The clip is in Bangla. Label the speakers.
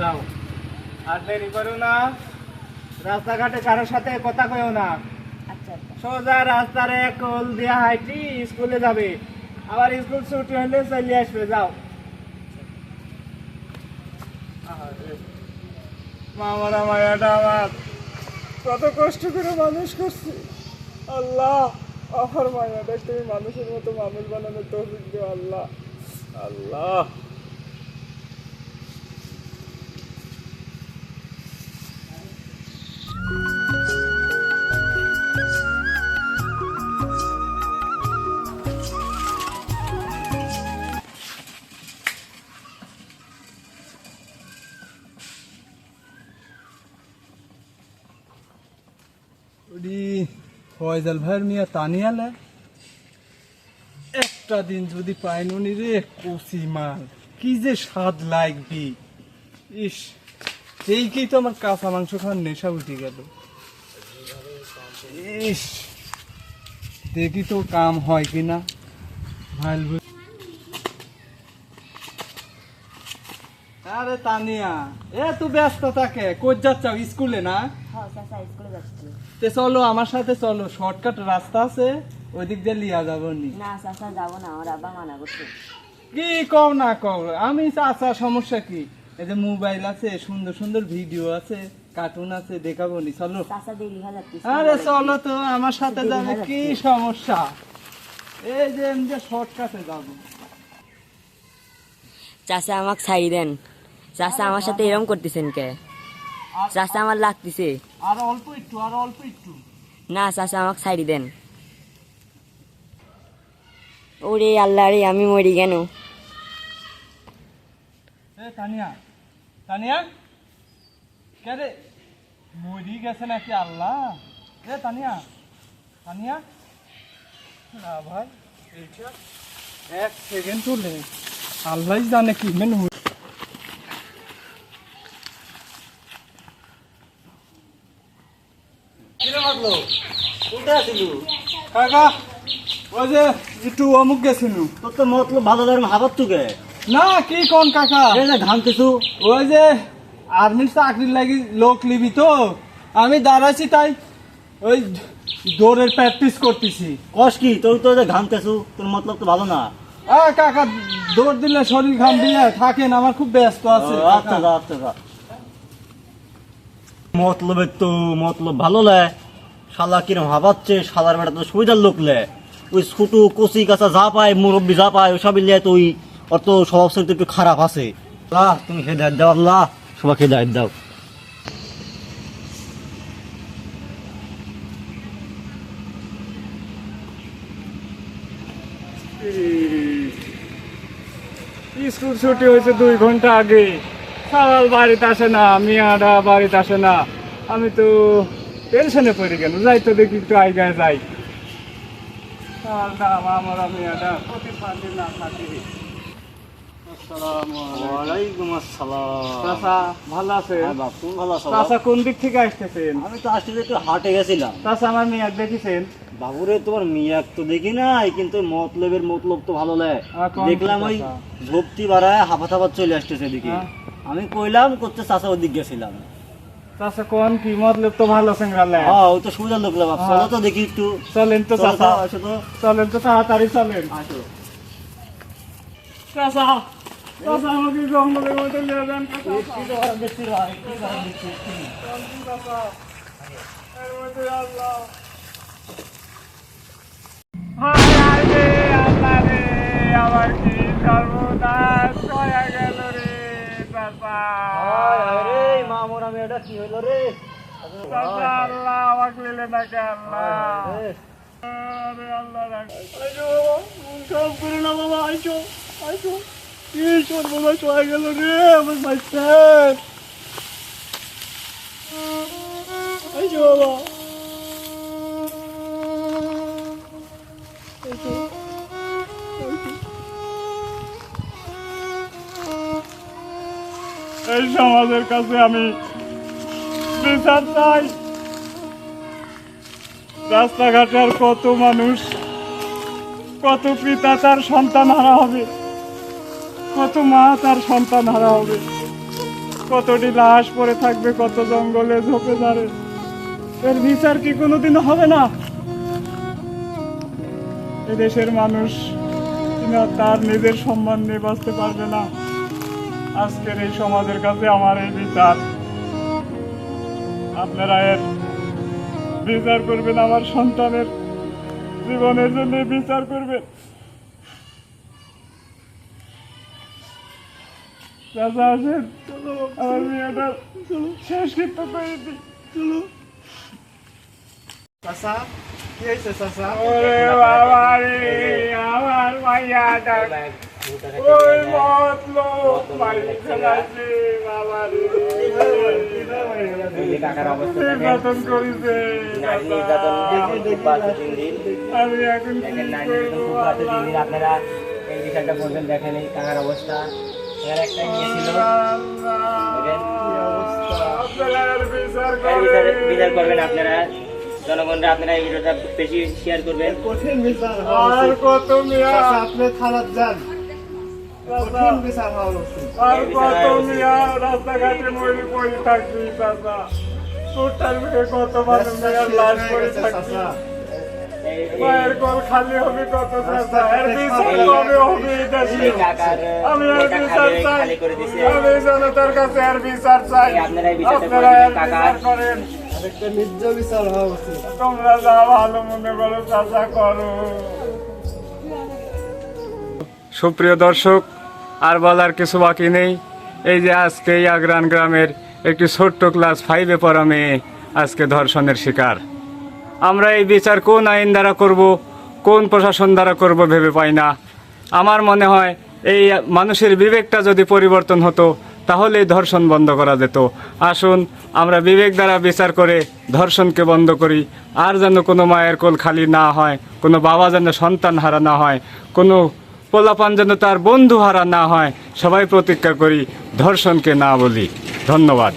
Speaker 1: যাও, আর দেরি করো না। রাস্তাঘাটে কারোর সাথে কথা কইও না।
Speaker 2: আচ্ছা আচ্ছা।
Speaker 1: সোজা রাস্তার এক কোল দিয়া হাইটি স্কুলে যাবে, আবার স্কুল ছুটি হলে চলে আসবে। যাও। মামারা মায়াটা আমার কত কষ্ট করে মানুষ করছে। আল্লাহ, আমার মায়াটা তুমি মানুষের মতো মানুষ বানানোর তৌফিক দিও আল্লাহ। আল্লাহ, ফয়জাল ভাইয়ের মিয়া তানিয়ালে একটা দিন যদি পাইনি রে, কচি মাল কি যে স্বাদ লাগবি। ইস, এইকেই তো আমার কাঁচা মাংস খাওয়ার নেশা উঠে গেল। ইস, দেখি তো কাম হয় কিনা। ভাই, আরে তানিয়া, তুই ব্যস্ত থাকে, কই যাচ্ছ? স্কুলে না?
Speaker 2: হ্যাঁ চাচা, স্কুলে যাচ্ছি।
Speaker 1: তে চলো, আমার সাথে চলো, শর্টকাট রাস্তা আছে, ওই দিক দিয়ে লিয়া যাবো নি।
Speaker 2: না চাচা, যাবো না, আমার আব্বা মানা করছে।
Speaker 1: কি কও না কও, আমি চাচা, সমস্যা কি? এই যে মোবাইল আছে, সুন্দর সুন্দর ভিডিও আছে, কার্টুন আছে, দেখাবো নি, চলো।
Speaker 2: চাচা দেরি হয়ে যাচ্ছে।
Speaker 1: আরে চলো তো, আমার সাথে যাবে, কি সমস্যা? এই যে এমনি শর্টকাটে যাবো।
Speaker 2: চাচা আমাকে ছাড়ি দেন। চাচা আমার সাথে এরকম করতেছেন কে? চাচা আমার লাগতেছে।
Speaker 1: আর অল্প একটু, আর অল্প একটু।
Speaker 2: না চাচা, আমাকে ছাড়ি দেন। ওরে আল্লাহ রে, আমি মরি কেন?
Speaker 1: তানিয়া, তানিয়া, কে রে? মরি গেছে নাকি? আল্লাহ, তানিয়া, তানিয়া, না ভাই, এইটা এক সেকেন্ড চলে, আল্লাহ জানে কি মেন। কাকা, ওই যে একটু অমুক গেছিল।
Speaker 3: তোর তো মতলব ভালো ধর্ম হাবাত তুকে
Speaker 1: না, কি কোন কাকা?
Speaker 3: এই যে ঘাম কিছু
Speaker 1: ওই যে আর্মির চাকরির লাগি লোক লিবি তো, আমি দাঁড়াইছি, তাই ওই দৌড়ের প্র্যাকটিস করতেছি।
Speaker 3: কষ কি তোর তো যে ঘাম কেছু, তোর মতলব তো ভালো না।
Speaker 1: কাকা, দৌড় দিলে শরীর ঘাম দিয়ে থাকেন, আমার খুব ব্যস্ত আছে।
Speaker 3: আচ্ছা যা, আচ্ছা যা। মতলবের তো মতলব ভালো লে, শালা কিরম হাবাচ্ছে, শালার বেটা তো সুবিধার লোক লে। ওই ছোটু কচি কাঁচা যা পায়, মুরব্বী যা পায়, ওই সবই লিয়ে তো ওই ওর তো স্বভাব চরিত্র একটু খারাপ আছে। আল্লাহ তুমি হেদায়েত দাও, আল্লাহ সবাইকে হেদায়েত দাও।
Speaker 1: স্কুল ছুটি হয়েছে 2 ঘন্টা আগে, সকাল বাড়িতে আসে না, মিয়াটা বাড়িতে আসে না। আমি তো টেনশনে পড়ে গেল, যাই তো দেখি একটু আইগায় যাই। আমার মিয়াটা প্রতি পাঁচদিন না থাকি।
Speaker 3: ওয়ালাইকুম আসসালাম।
Speaker 1: চাচা ভালো আছে?
Speaker 3: হ্যাঁ বাপ, তুমি ভালো আছো?
Speaker 1: চাচা কোন দিক থেকে আসতেছেন?
Speaker 3: আমি তো আসতে একটু হাটে গেছিলাম।
Speaker 1: চাচা আমার মেয়ে দেখেছেন?
Speaker 3: বাবুরে তোমার মিয়াক তো দেখি নাই, কিন্তু মতলবের মতলব তো ভালো লাগে।
Speaker 1: কোন
Speaker 3: দেখলাম ওই
Speaker 1: চাচা?
Speaker 3: ঝোপটি বাড়ায় হাফা থাপা চলে আসতেছে এদিকে।
Speaker 1: হ্যাঁ।
Speaker 3: আমি কইলাম করতে চাচা ওদিক গেছিলাম।
Speaker 1: চাচা কোন কি মতলব তো ভালো সিংড়ালে।
Speaker 3: হ্যাঁ ওই তো সুবিধার লোক বাপ,
Speaker 1: হ্যাঁ।
Speaker 3: চলো তো দেখি একটু।
Speaker 1: চলেন তো
Speaker 3: চলো
Speaker 1: চাচা,
Speaker 3: তো, আসো তো।
Speaker 1: চলেন তো তাড়াতাড়ি চলেন।
Speaker 3: আসো।
Speaker 1: চাচা, চাচা আমাকে জঙ্গলের মধ্যে নিয়ে যান।
Speaker 3: কি করেন দেখছি ভাই, কি করেন দেখছি।
Speaker 1: চাচা, এর মধ্যে আল্লাহ। হায় রে আল্লাহ রে, আমার কি সর্বনাশ হয়ে গেল রে চাচা।
Speaker 3: আরে মা মোরা মেয়েটা কি হইলো রে?
Speaker 1: চাচা, আল্লাহ আমাকে নিলে নাকি আল্লাহ।
Speaker 3: আরে,
Speaker 1: আরে আল্লাহ রাখ। আইসো, সব করে না বাবা, আইসো, আইসো। কি সর্বনাশ হয়ে গেল রে আমার বাচ্চার। আইসো বাবা, আইসো, আইসো। এই সমাজের কাছে আমি বিচার চাই। রাস্তাঘাটে আর কত মানুষ, কত পিতা তার সন্তান হারা হবে, কত মা তার সন্তান হারা হবে। কতটি লাশ পড়ে থাকবে কত জঙ্গলে ঝোপে ঝাড়ে, এর বিচার কি কোনোদিনও হবে না? এদেশের মানুষ কিনা তার নিজের সম্মান নিয়ে বাঁচতে পারবে না? আজকের এই সমাজের কাছে আমার এই বিচার, আপনারা এর বিচার করবেন, আমার সন্তানের জীবনের জন্য বিচার করবেন। চাচা আসেন, আমার মেয়েটা শেষ কৃত্য করে দিই। চলো।
Speaker 4: চাচা কি হয়েছে চাচা?
Speaker 1: ওরে বাবা রে, আমার মাইয়াটা ওই মতলো বাড়ি ফেলাইছে বাবা রে। নির্যাতন করেছে আমি এখন কি করবো আল্লাহ?
Speaker 2: আপনারা এই বিষয়টা বলবেন, দেখেন এই কাকার অবস্থা। এর একটা ইয়ে ছিল,
Speaker 1: আপনারা এর বিচার
Speaker 2: বিচার করবেন আপনারা, জনগণরা আপনারা এই ভিডিওটা বেশি শেয়ার করবেন।
Speaker 4: কঠিন বিচার হওয়া
Speaker 1: আর
Speaker 4: উচিত।
Speaker 1: কত মিয়া,
Speaker 4: চাচা, আপনি থানাত যান, কঠিন বিচার হওয়া উচিত।
Speaker 1: আর কত মিয়া রাস্তাঘাটে মরে পড়ে থাকবি চাচা? টোটাল মিলে কত মানুষ মিয়ার লাশ পড়ে থাকবি?
Speaker 4: চাচা,
Speaker 1: মায়ের কল খালি হবে কত চাচা? এর বিচার কবে হবে এই দেশে? আমি এর বিচার চাই, আমি জনতার কাছে এর বিচার চাই।
Speaker 2: আপনারা এই বিচারটা
Speaker 1: আপনারা এর
Speaker 2: করে দিন,
Speaker 1: বিচার করেন।
Speaker 4: আরেকটা ন্যায্য বিচার হওয়া উচিত।
Speaker 1: তোমরা যা ভালো মনে করো চাচা করো। সুপ্রিয় দর্শক, আর বলার কিছু বাকি নেই। এই যে আজকে এই আগ্রান গ্রামের একটি ছোট্ট ক্লাস 5-এ পড়া মেয়ে আজকে ধর্ষণের শিকার। আমরা এই বিচার কোন আইন দ্বারা করব, কোন প্রশাসন দ্বারা করব ভেবে পাই না। আমার মনে হয় এই মানুষের বিবেকটা যদি পরিবর্তন হতো তাহলে ধর্ষণ বন্ধ করা যেত। আসুন আমরা বিবেক দ্বারা বিচার করে ধর্ষণকে বন্ধ করি। আর যেন কোনো মায়ের কোল খালি না হয়, কোনো বাবা যেন সন্তান হারা না হয়, কোনো পোলাপান যেন তার বন্ধু হারা না হয়। সবাই প্রতিজ্ঞা করি ধর্ষণকে না বলি। ধন্যবাদ।